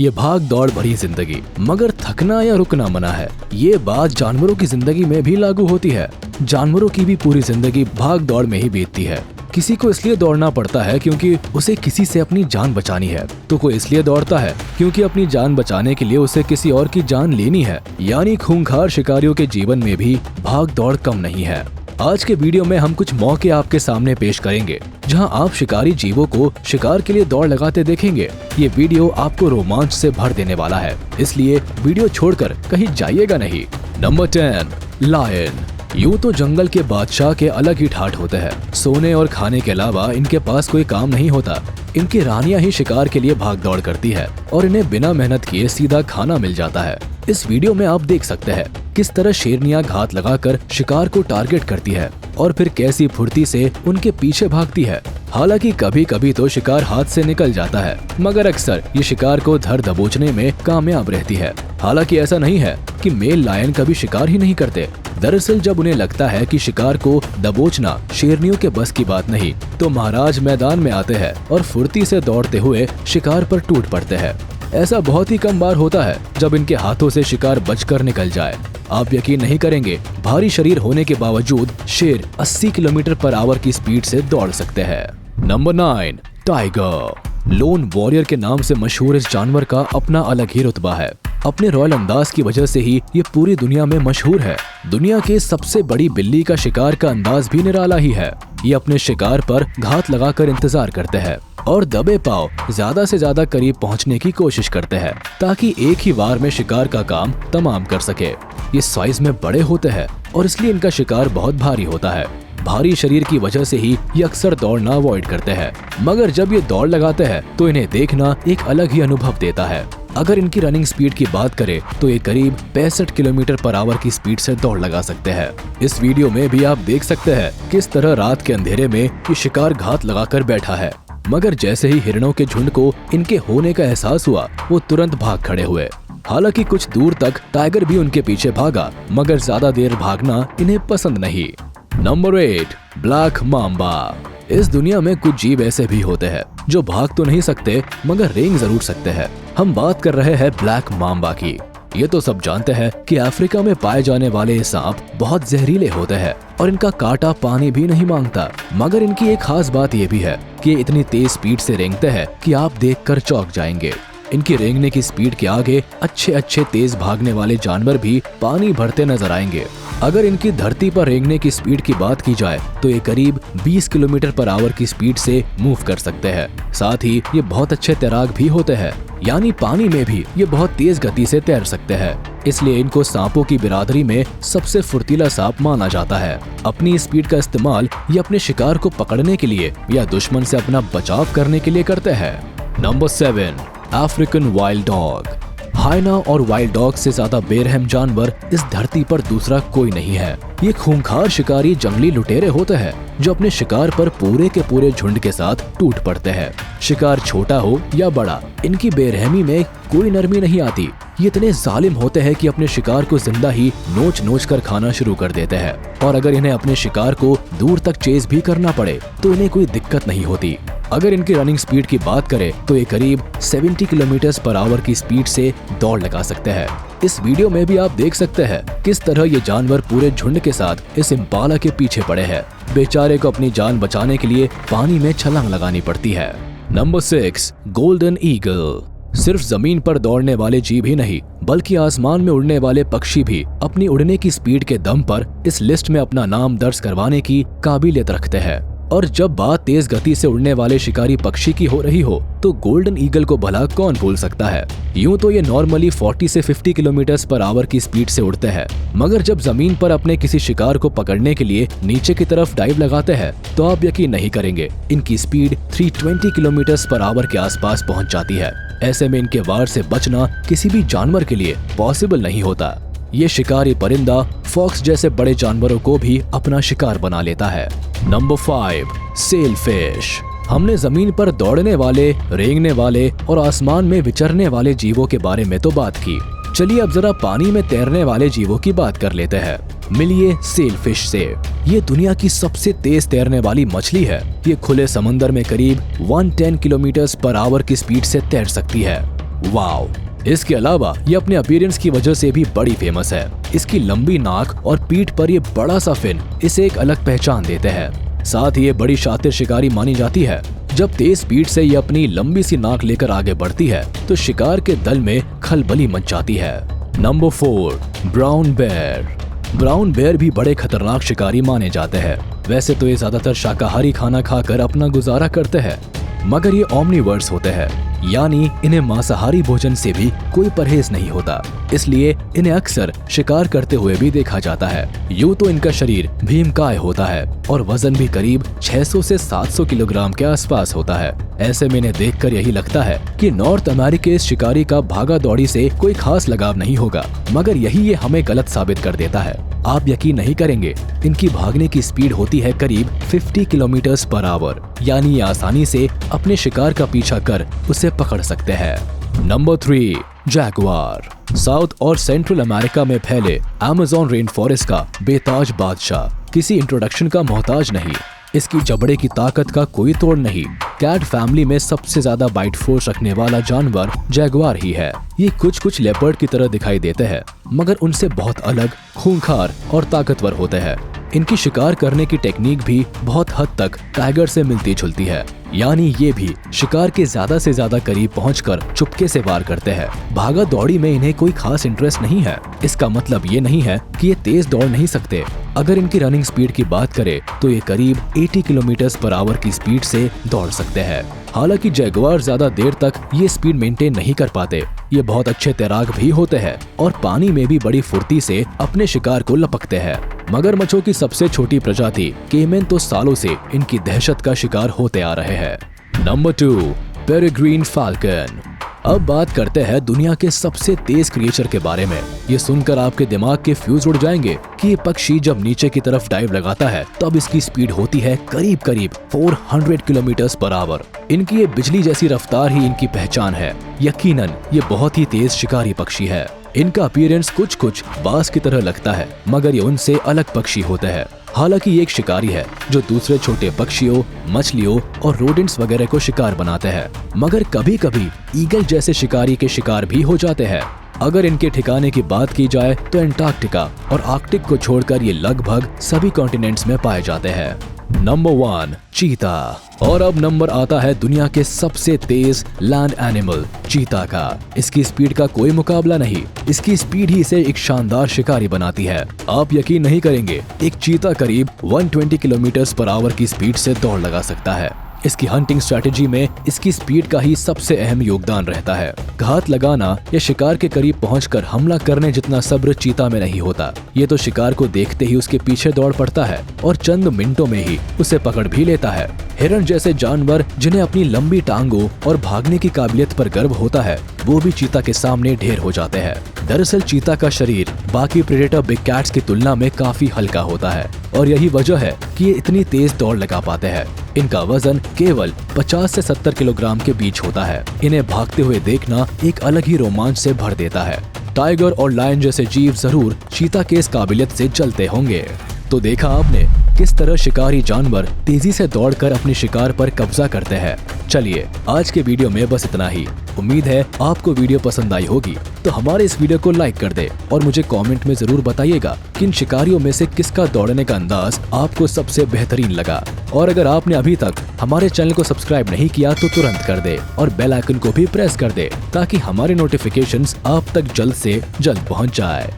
ये भाग दौड़ भरी जिंदगी, मगर थकना या रुकना मना है। ये बात जानवरों की जिंदगी में भी लागू होती है। जानवरों की भी पूरी जिंदगी भाग दौड़ में ही बीतती है। किसी को इसलिए दौड़ना पड़ता है क्योंकि उसे किसी से अपनी जान बचानी है, तो कोई इसलिए दौड़ता है क्योंकि अपनी जान बचाने के लिए उसे किसी और की जान लेनी है। यानी खूंखार शिकारियों के जीवन में भी भाग दौड़ कम नहीं है। आज के वीडियो में हम कुछ मौके आपके सामने पेश करेंगे जहां आप शिकारी जीवों को शिकार के लिए दौड़ लगाते देखेंगे। ये वीडियो आपको रोमांच से भर देने वाला है, इसलिए वीडियो छोड़कर कहीं जाइएगा नहीं। Number 10, lion. यूं तो जंगल के बादशाह के अलग ही ठाठ होते हैं। सोने और खाने के अलावा इनके पास कोई काम नहीं होता। इनकी रानियां ही शिकार के लिए भाग दौड़ करती है और इन्हें बिना मेहनत किए सीधा खाना मिल जाता है। इस वीडियो में आप देख सकते हैं किस तरह शेरनियां घात लगाकर शिकार को टारगेट करती है और फिर कैसी फुर्ती से उनके पीछे भागती है। हालांकि कभी कभी तो शिकार हाथ से निकल जाता है, मगर अक्सर ये शिकार को धर दबोचने में कामयाब रहती है। हालांकि ऐसा नहीं है कि मेल लायन कभी शिकार ही नहीं करते। दरअसल जब उन्हें लगता है कि शिकार को दबोचना शेरनियों के बस की बात नहीं, तो महाराज मैदान में आते हैं और फुर्ती से दौड़ते हुए शिकार पर टूट पड़ते हैं। ऐसा बहुत ही कम बार होता है जब इनके हाथों से शिकार बचकर निकल जाए। आप यकीन नहीं करेंगे, भारी शरीर होने के बावजूद शेर 80 किलोमीटर पर आवर की स्पीड से दौड़ सकते हैं। Number 9, tiger. लोन वॉरियर के नाम से मशहूर इस जानवर का अपना अलग ही रुतबा है। अपने रॉयल अंदाज की वजह से ही ये पूरी दुनिया में मशहूर है। दुनिया के सबसे बड़ी बिल्ली का शिकार का अंदाज भी निराला ही है। ये अपने शिकार पर घात लगाकर इंतजार करते हैं और दबे पांव ज्यादा से ज्यादा करीब पहुंचने की कोशिश करते हैं ताकि एक ही बार में शिकार का काम तमाम कर सके। ये साइज में बड़े होते हैं और इसलिए इनका शिकार बहुत भारी होता है। भारी शरीर की वजह से ही ये अक्सर दौड़ना अवॉइड करते हैं, मगर जब ये दौड़ लगाते हैं तो इन्हें देखना एक अलग ही अनुभव देता है। अगर इनकी रनिंग स्पीड की बात करें तो ये करीब 65 किलोमीटर पर आवर की स्पीड से दौड़ लगा सकते हैं। इस वीडियो में भी आप देख सकते हैं किस तरह रात के अंधेरे में ये शिकार घात लगाकर बैठा है, मगर जैसे ही हिरणों के झुंड को इनके होने का एहसास हुआ, वो तुरंत भाग खड़े हुए। हालांकि कुछ दूर तक टाइगर भी उनके पीछे भागा, मगर ज्यादा देर भागना इन्हें पसंद नहीं। Number 8, black mamba. इस दुनिया में कुछ जीव ऐसे भी होते हैं जो भाग तो नहीं सकते मगर रेंग जरूर सकते हैं। हम बात कर रहे हैं ब्लैक माम्बा की। ये तो सब जानते हैं कि अफ्रीका में पाए जाने वाले सांप बहुत जहरीले होते हैं और इनका कांटा पानी भी नहीं मांगता। मगर इनकी एक खास बात ये भी है कि ये इतनी तेज स्पीड से रेंगते हैं कि आप देखकर चौंक जाएंगे। इनकी रेंगने की स्पीड के आगे अच्छे तेज भागने वाले जानवर भी पानी भरते नजर आएंगे। अगर इनकी धरती पर रेंगने की स्पीड की बात की जाए तो ये करीब 20 किलोमीटर पर आवर की स्पीड से मूव कर सकते हैं। साथ ही ये बहुत अच्छे तैराक भी होते हैं, यानी पानी में भी ये बहुत तेज गति से तैर सकते हैं। इसलिए इनको सांपों की बिरादरी में सबसे फुर्तीला सांप माना जाता है। अपनी स्पीड का इस्तेमाल ये अपने शिकार को पकड़ने के लिए या दुश्मन से अपना बचाव करने के लिए करते हैं। Number 7, African wild dog. Hyena और वाइल्ड डॉग से ज्यादा बेरहम जानवर इस धरती पर दूसरा कोई नहीं है। ये खूंखार शिकारी जंगली लुटेरे होते हैं जो अपने शिकार पर पूरे के पूरे झुंड के साथ टूट पड़ते हैं। शिकार छोटा हो या बड़ा, इनकी बेरहमी में कोई नरमी नहीं आती। ये इतने जालिम होते हैं कि अपने शिकार को जिंदा ही नोच कर खाना शुरू कर देते हैं और अगर इन्हें अपने शिकार को दूर तक चेज भी करना पड़े तो इन्हें कोई दिक्कत नहीं होती। अगर इनकी रनिंग स्पीड की बात करें तो ये करीब 70 किलोमीटर पर आवर की स्पीड से दौड़ लगा सकते हैं। इस वीडियो में भी आप देख सकते हैं किस तरह ये जानवर पूरे झुंड के साथ इस इम्पाला के पीछे पड़े हैं। बेचारे को अपनी जान बचाने के लिए पानी में छलांग लगानी पड़ती है। Number 6, golden eagle. सिर्फ जमीन पर दौड़ने वाले जीव ही नहीं बल्कि आसमान में उड़ने वाले पक्षी भी अपनी उड़ने की स्पीड के दम पर इस लिस्ट में अपना नाम दर्ज करवाने की काबिलियत रखते हैं। और जब बात तेज गति से उड़ने वाले शिकारी पक्षी की हो रही हो तो गोल्डन ईगल को भला कौन भूल सकता है। यूं तो ये नॉर्मली 40 से 50 किलोमीटर पर आवर की स्पीड से उड़ते हैं, मगर जब जमीन पर अपने किसी शिकार को पकड़ने के लिए नीचे की तरफ डाइव लगाते हैं तो आप यकीन नहीं करेंगे, इनकी स्पीड 320 किलोमीटर पर आवर के आसपास पहुंच जाती है। ऐसे में इनके वार से बचना किसी भी जानवर के लिए पॉसिबल नहीं होता। ये शिकारी परिंदा फॉक्स जैसे बड़े जानवरों को भी अपना शिकार बना लेता है। Number 5, shellfish. हमने जमीन पर दौड़ने वाले, रेंगने वाले और आसमान में विचरने वाले जीवों के बारे में तो बात की। चलिए अब जरा पानी में तैरने वाले जीवों की बात कर लेते हैं। मिलिए सेलफिश से। ये दुनिया की सबसे तेज तैरने वाली मछली है। ये खुले समंदर में करीब 110 किलोमीटर पर आवर की स्पीड से तैर सकती है। वाओ! इसके अलावा ये अपने अपीयरेंस की वजह से भी बड़ी फेमस है। इसकी लंबी नाक और पीठ पर ये बड़ा सा फिन इसे एक अलग पहचान देते हैं। साथ ही ये बड़ी शातिर शिकारी मानी जाती है। जब तेज स्पीड से ये अपनी लंबी सी नाक लेकर आगे बढ़ती है तो शिकार के दल में खलबली मच जाती है। Number 4, brown bear. Brown bear भी बड़े खतरनाक शिकारी माने जाते हैं। वैसे तो ये ज्यादातर शाकाहारी खाना खाकर अपना गुजारा करते हैं, मगर ये ओमनीवर्स होते हैं, यानी इन्हें मांसाहारी भोजन से भी कोई परहेज नहीं होता, इसलिए इन्हें अक्सर शिकार करते हुए भी देखा जाता है। यूं तो इनका शरीर भीमकाय होता है और वजन भी करीब 600 से 700 किलोग्राम के आसपास होता है। ऐसे में इन्हें देखकर यही लगता है कि नॉर्थ अमेरिकी इस शिकारी का भागा दौड़ी से कोई खास लगाव नहीं होगा, मगर यही ये हमें गलत साबित कर देता है। आप यकीन नहीं करेंगे, इनकी भागने की स्पीड होती है करीब 50 किलोमीटर पर आवर, यानी ये आसानी से अपने शिकार का पीछा कर उसे पकड़ सकते हैं। Number 3, Jaguar. साउथ और सेंट्रल अमेरिका में फैले अमेज़न रेन फॉरेस्ट का बेताज बादशाह किसी इंट्रोडक्शन का मोहताज नहीं। इसकी जबड़े की ताकत का कोई तोड़ नहीं। कैट फैमिली में सबसे ज्यादा बाइट फोर्स रखने वाला जानवर जैगुआर ही है। ये कुछ लेपर्ड की तरह दिखाई देते हैं, मगर उनसे बहुत अलग, खूंखार और ताकतवर होते हैं। इनकी शिकार करने की टेक्निक भी बहुत हद तक टाइगर से मिलती जुलती है, यानी ये भी शिकार के ज्यादा से ज्यादा करीब पहुंचकर चुपके से वार करते हैं। भागा दौड़ी में इन्हें कोई खास इंटरेस्ट नहीं है। इसका मतलब ये नहीं है कि ये तेज दौड़ नहीं सकते। अगर इनकी रनिंग स्पीड की बात करें तो ये करीब 80 किलोमीटर पर आवर की स्पीड से दौड़ सकते हैं। हालांकि जैगुआर ज्यादा देर तक ये स्पीड मेंटेन नहीं कर पाते। ये बहुत अच्छे तैराक भी होते हैं और पानी में भी बड़ी फुर्ती से अपने शिकार को लपकते हैं। मगरमच्छों की सबसे छोटी प्रजाति केमेन तो सालों से इनकी दहशत का शिकार होते आ रहे हैं। Number 2, peregrine falcon. अब बात करते हैं दुनिया के सबसे तेज क्रिएचर के बारे में। ये सुनकर आपके दिमाग के फ्यूज उड़ जाएंगे कि ये पक्षी जब नीचे की तरफ डाइव लगाता है तब इसकी स्पीड होती है करीब 400 किलोमीटर पर आवर। इनकी ये बिजली जैसी रफ्तार ही इनकी पहचान है। यकीनन ये बहुत ही तेज शिकारी पक्षी है। इनका अपीयरेंस कुछ बाज की तरह लगता है, मगर ये उनसे अलग पक्षी होते हैं। हालांकि ये एक शिकारी है जो दूसरे छोटे पक्षियों, मछलियों और रोडेंट्स वगैरह को शिकार बनाते हैं, मगर कभी कभी ईगल जैसे शिकारी के शिकार भी हो जाते हैं। अगर इनके ठिकाने की बात की जाए तो अंटार्कटिका और आर्कटिक को छोड़कर ये लगभग सभी कॉन्टिनेंट्स में पाए जाते हैं। नंबर 1, चीता। और अब नंबर आता है दुनिया के सबसे तेज लैंड एनिमल चीता का। इसकी स्पीड का कोई मुकाबला नहीं। इसकी स्पीड ही इसे एक शानदार शिकारी बनाती है। आप यकीन नहीं करेंगे, एक चीता करीब 120 किलोमीटर पर आवर की स्पीड से दौड़ लगा सकता है। इसकी हंटिंग स्ट्रेटेजी में इसकी स्पीड का ही सबसे अहम योगदान रहता है। घात लगाना या शिकार के करीब पहुंचकर हमला करने जितना सब्र चीता में नहीं होता। ये तो शिकार को देखते ही उसके पीछे दौड़ पड़ता है और चंद मिनटों में ही उसे पकड़ भी लेता है। हिरण जैसे जानवर जिन्हें अपनी लंबी टांगों और भागने की काबिलियत पर गर्व होता है, वो भी चीता के सामने ढेर हो जाते हैं। दरअसल चीता का शरीर बाकी प्रेडेटर बिग कैट्स की तुलना में काफी हल्का होता है और यही वजह है कि ये इतनी तेज दौड़ लगा पाते हैं। इनका वजन केवल 50 से 70 किलोग्राम के बीच होता है। इन्हें भागते हुए देखना एक अलग ही रोमांच से भर देता है। टाइगर और लायन जैसे जीव जरूर चीता के इस काबिलियत से जलते होंगे। तो देखा आपने किस तरह शिकारी जानवर तेजी से दौड़कर अपने शिकार पर कब्जा करते हैं। चलिए आज के वीडियो में बस इतना ही। उम्मीद है आपको वीडियो पसंद आई होगी, तो हमारे इस वीडियो को लाइक कर दे और मुझे कमेंट में जरूर बताइएगा कि इन शिकारियों में से किसका दौड़ने का अंदाज आपको सबसे बेहतरीन लगा। और अगर आपने अभी तक हमारे चैनल को सब्सक्राइब नहीं किया तो तुरंत कर दे और बेल आइकन को भी प्रेस कर दे ताकि हमारे नोटिफिकेशंस आप तक जल्द से जल्द पहुंच जाए।